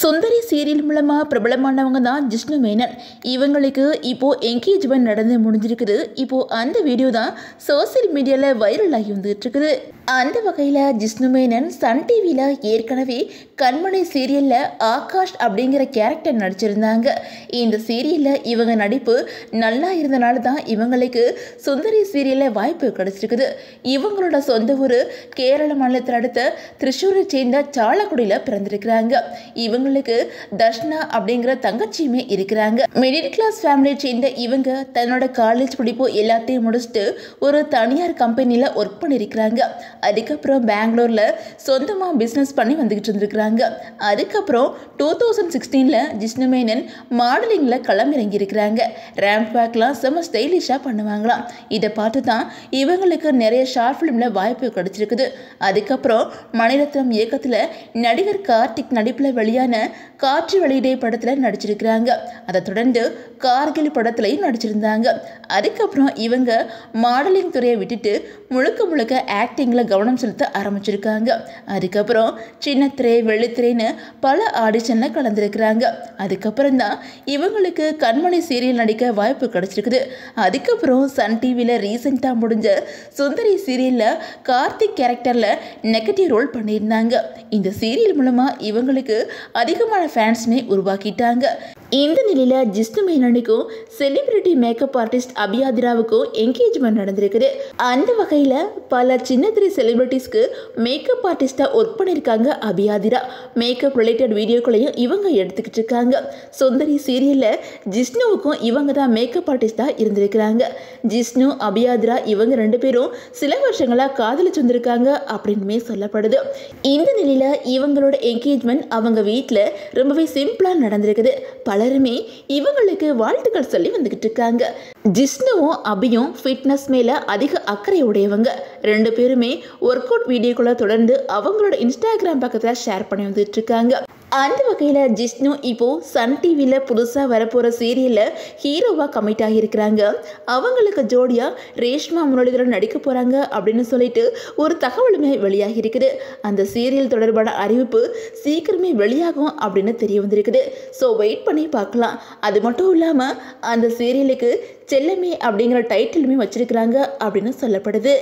சுந்தரி serial மூலமா பிரபலமானவங்க தான் ஜிஷ்ணு மேனன். இவங்களுக்கு இப்போ என்கேஜ்மெண்ட் நடந்து முடிஞ்சிருக்குது. இப்போ அந்த வீடியோ தான் சோசியல் மீடியால வைரல் ஆகி வந்துட்டு இருக்குது. அந்த வகையில் ஜிஷ்ணு மேனன் சன் டிவியில் ஏற்கனவே கண்மணி சீரியலில் ஆகாஷ் அப்படிங்கிற கேரக்டர் நடிச்சிருந்தாங்க. இந்த சீரியலில் இவங்க நடிப்பு நல்லா இருந்தனால தான் இவங்களுக்கு சுந்தரி சீரியலில் வாய்ப்பு கிடைச்சிருக்குது. இவங்களோட சொந்த ஊர் கேரள மாநிலத்தில் அடுத்த திரிசூரை சேர்ந்த சாலக்குடியில் பிறந்திருக்கிறாங்க. இவங்களுக்கு தர்ஷனா அப்படிங்கிற தங்கச்சியுமே இருக்கிறாங்க. மிடில் கிளாஸ் ஃபேமிலியை சேர்ந்த இவங்க தன்னோட காலேஜ் படிப்பு எல்லாத்தையும் முடிச்சுட்டு ஒரு தனியார் கம்பெனியில் ஒர்க் பண்ணியிருக்கிறாங்க. அதுக்கப்புறம் பெங்களூரில் சொந்தமாக பிஸ்னஸ் பண்ணி வந்துக்கிட்டு இருந்திருக்கிறாங்க. அதுக்கப்புறம் 2016 ஜிஷ்ணு மேனன் மாடலிங்கில் களமிறங்கியிருக்கிறாங்க. ரேம்ப் பேக்லாம் செம்ம ஸ்டைலிஷாக பண்ணுவாங்களாம். இதை பார்த்து தான் இவங்களுக்கு நிறைய ஷார்ட் ஃபிலிமில் வாய்ப்பு கிடைச்சிருக்குது. அதுக்கப்புறம் மணிரத்னம் இயக்கத்தில் நடிகர் கார்த்திக் நடிப்பில் வெளியான காற்று வெளியிடை படத்தில் நடிச்சிருக்கிறாங்க. அதை தொடர்ந்து கார்கில் படத்துலையும் நடிச்சிருந்தாங்க. அதுக்கப்புறம் இவங்க மாடலிங் துறையை விட்டுட்டு முழுக்க ஆக்டிங்கில் கவனம் செலுத்த ஆரம்பிச்சிருக்காங்க. அதுக்கப்புறம் சின்னத்திரை வெள்ளித்திரைன்னு பல ஆடிஷனில் கலந்துருக்கிறாங்க. அதுக்கப்புறம் தான் இவங்களுக்கு கண்மணி சீரியல் நடிக்க வாய்ப்பு கிடைச்சிருக்குது. அதுக்கப்புறம் சன் டிவியில் ரீசெண்டாக முடிஞ்ச சுந்தரி சீரியலில் கார்த்திக் கேரக்டரில் நெகட்டிவ் ரோல் பண்ணியிருந்தாங்க. இந்த சீரியல் மூலமாக இவங்களுக்கு அதிகமான ஃபேன்ஸுமே உருவாக்கிட்டாங்க. இந்த நிலையில் ஜிஷ்ணு மேனனுக்கும் செலிபிரிட்டி மேக்கப் ஆர்டிஸ்ட் அபியாதிராவுக்கும் என்கேஜ்மெண்ட் நடந்திருக்குது. அந்த வகையில் பல சின்னத்திரை செலிபிரிட்டிஸ்க்கு மேக்கப் ஆர்டிஸ்டாக ஒர்க் பண்ணியிருக்காங்க அபியாதிரா. மேக்கப் ரிலேட்டட் வீடியோக்களையும் இவங்க எடுத்துக்கிட்டு இருக்காங்க. சுந்தரி சீரியலில் ஜிஷ்ணுவுக்கும் இவங்க தான் மேக்கப் ஆர்டிஸ்டாக இருந்திருக்கிறாங்க. ஜிஷ்ணு அபியாதிரா இவங்க ரெண்டு பேரும் சில வருஷங்களாக காதலிச்சு வந்திருக்காங்க அப்படின்னுமே சொல்லப்படுது. இந்த நிலையில் இவங்களோட என்கேஜ்மெண்ட் அவங்க வீட்டில் ரொம்பவே சிம்பிளாக நடந்திருக்குது. பலருமே இவங்களுக்கு வாழ்த்துக்கள் சொல்லி வந்துக்கிட்டு இருக்காங்க. ஜிஷ்ணுவும் அபியும் ஃபிட்னஸ் மேலே அதிக அக்கறை உடையவங்க. ரெண்டு பேருமே ஒர்க் அவுட் வீடியோக்களை தொடர்ந்து அவங்களோட இன்ஸ்டாகிராம் பக்கத்தில் ஷேர் பண்ணி வந்துட்டு இருக்காங்க. அந்த வகையில் ஜிஷ்ணு இப்போ சன் டிவியில் புதுசாக வரப்போகிற சீரியலில் ஹீரோவாக கமிட் ஆகியிருக்கிறாங்க. அவங்களுக்கு ஜோடியாக ரேஷ்மா முரளிதரன் நடிக்க போகிறாங்க அப்படின்னு சொல்லிட்டு ஒரு தகவலுமே வெளியாகி இருக்குது. அந்த சீரியல் தொடர்பான அறிவிப்பு சீக்கிரமே வெளியாகும் அப்படின்னு தெரிய வந்திருக்குது. ஸோ வெயிட் பண்ணி பார்க்கலாம். அது மட்டும் இல்லாமல் அந்த சீரியலுக்கு செல்லமே அப்படிங்கிற டைட்டிலுமே வச்சிருக்கிறாங்க அப்படின்னு சொல்லப்படுது.